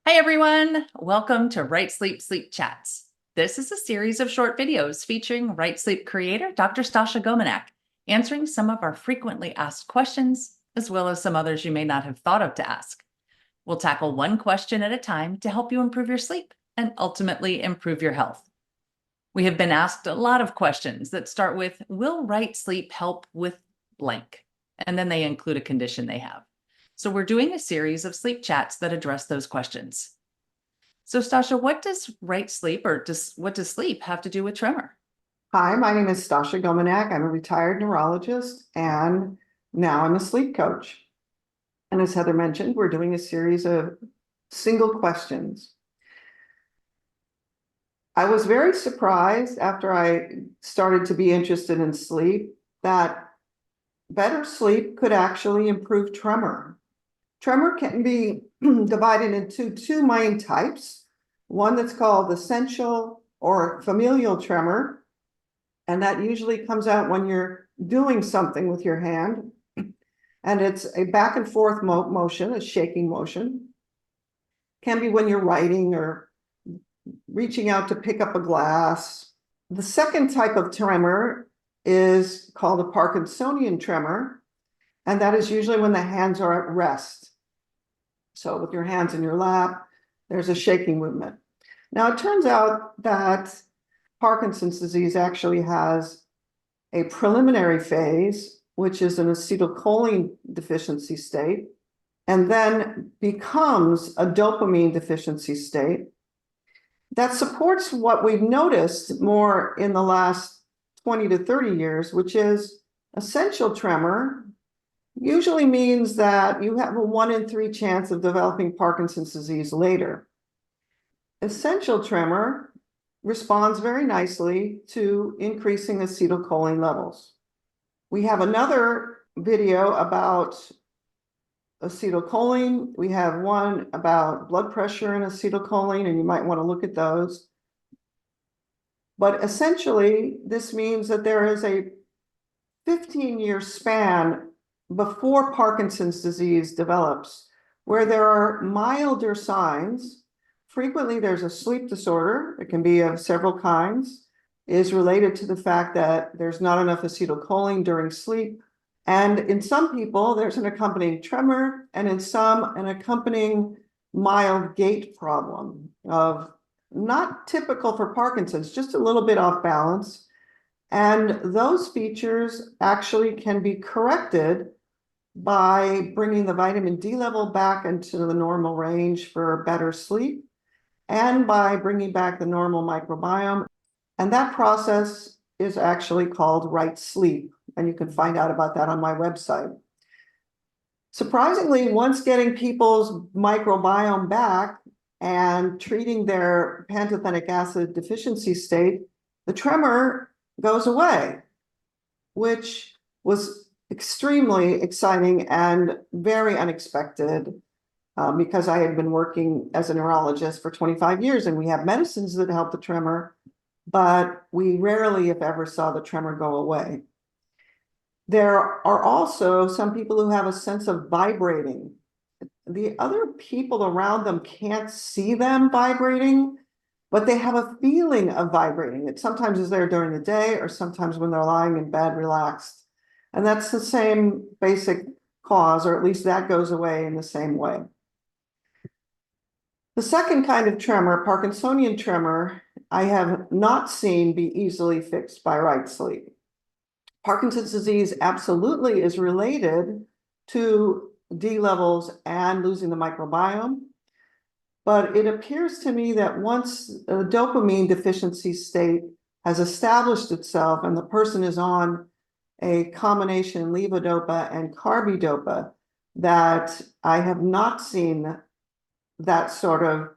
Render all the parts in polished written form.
Hi, everyone. Welcome to RightSleep Sleep Chats. This is a series of short videos featuring RightSleep creator Dr. Stasha Gominak, answering some of our frequently asked questions, as well as some others you may not have thought of to ask. We'll tackle one question at a time to help you improve your sleep and ultimately improve your health. We have been asked a lot of questions that start with, will RightSleep help with blank? And then they include a condition they have. So we're doing a series of sleep chats that address those questions. So Stasha, what does RightSleep what does sleep have to do with tremor? Hi, my name is Stasha Gominak. I'm a retired neurologist and now I'm a sleep coach. And as Heather mentioned, we're doing a series of single questions. I was very surprised after I started to be interested in sleep that better sleep could actually improve tremor. Tremor can be divided into two main types. One that's called essential or familial tremor, and that usually comes out when you're doing something with your hand. And it's a back and forth motion, a shaking motion. Can be when you're writing or reaching out to pick up a glass. The second type of tremor is called a Parkinsonian tremor. And that is usually when the hands are at rest. So with your hands in your lap, there's a shaking movement. Now it turns out that Parkinson's disease actually has a preliminary phase, which is an acetylcholine deficiency state, and then becomes a dopamine deficiency state. That supports what we've noticed more in the last 20 to 30 years, which is essential tremor usually means that you have a 1 in 3 chance of developing Parkinson's disease later. Essential tremor responds very nicely to increasing acetylcholine levels. We have another video about acetylcholine. We have one about blood pressure and acetylcholine, and you might want to look at those. But essentially, this means that there is a 15-year span before Parkinson's disease develops, where there are milder signs. Frequently, there's a sleep disorder. It can be of several kinds. It is related to the fact that there's not enough acetylcholine during sleep. And in some people, there's an accompanying tremor, and in some, an accompanying mild gait problem of not typical for Parkinson's, just a little bit off balance. And those features actually can be corrected by bringing the vitamin D level back into the normal range for better sleep, and by bringing back the normal microbiome. And that process is actually called RightSleep, and you can find out about that on my website. Surprisingly, once getting people's microbiome back and treating their pantothenic acid deficiency state, the tremor goes away, which was extremely exciting and very unexpected. Because I had been working as a neurologist for 25 years and we have medicines that help the tremor, but we rarely, if ever, saw the tremor go away. There are also some people who have a sense of vibrating. The other people around them can't see them vibrating, but they have a feeling of vibrating. It sometimes is there during the day or sometimes when they're lying in bed relaxed. And that's the same basic cause, or at least that goes away in the same way. The second kind of tremor, Parkinsonian tremor, I have not seen be easily fixed by RightSleep. Parkinson's disease absolutely is related to D levels and losing the microbiome. But it appears to me that once a dopamine deficiency state has established itself and the person is on a combination levodopa and carbidopa, that I have not seen that sort of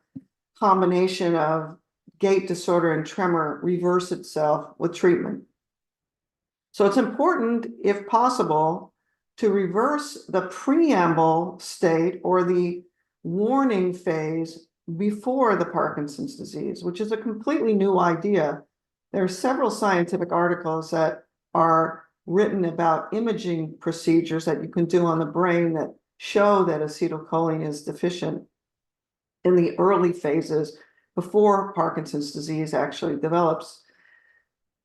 combination of gait disorder and tremor reverse itself with treatment. So it's important, if possible, to reverse the preamble state or the warning phase before the Parkinson's disease, which is a completely new idea. There are several scientific articles that are written about imaging procedures that you can do on the brain that show that acetylcholine is deficient. in the early phases before Parkinson's disease actually develops.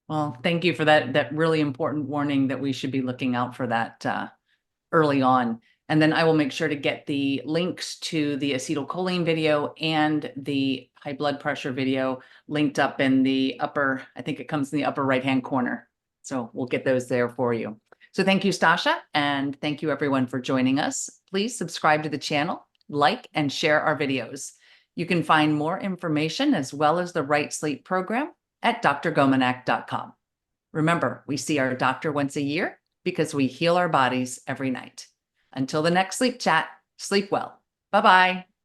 Well, thank you for that really important warning that we should be looking out for that early on. And then I will make sure to get the links to the acetylcholine video and the high blood pressure video linked up in the upper, I think it comes in the upper right-hand corner. So we'll get those there for you. So thank you, Stasha, and thank you everyone for joining us. Please subscribe to the channel, like and share our videos. You can find more information as well as the Right Sleep program at drgominak.com. Remember, we see our doctor once a year because we heal our bodies every night. Until the next sleep chat, sleep well. Bye-bye.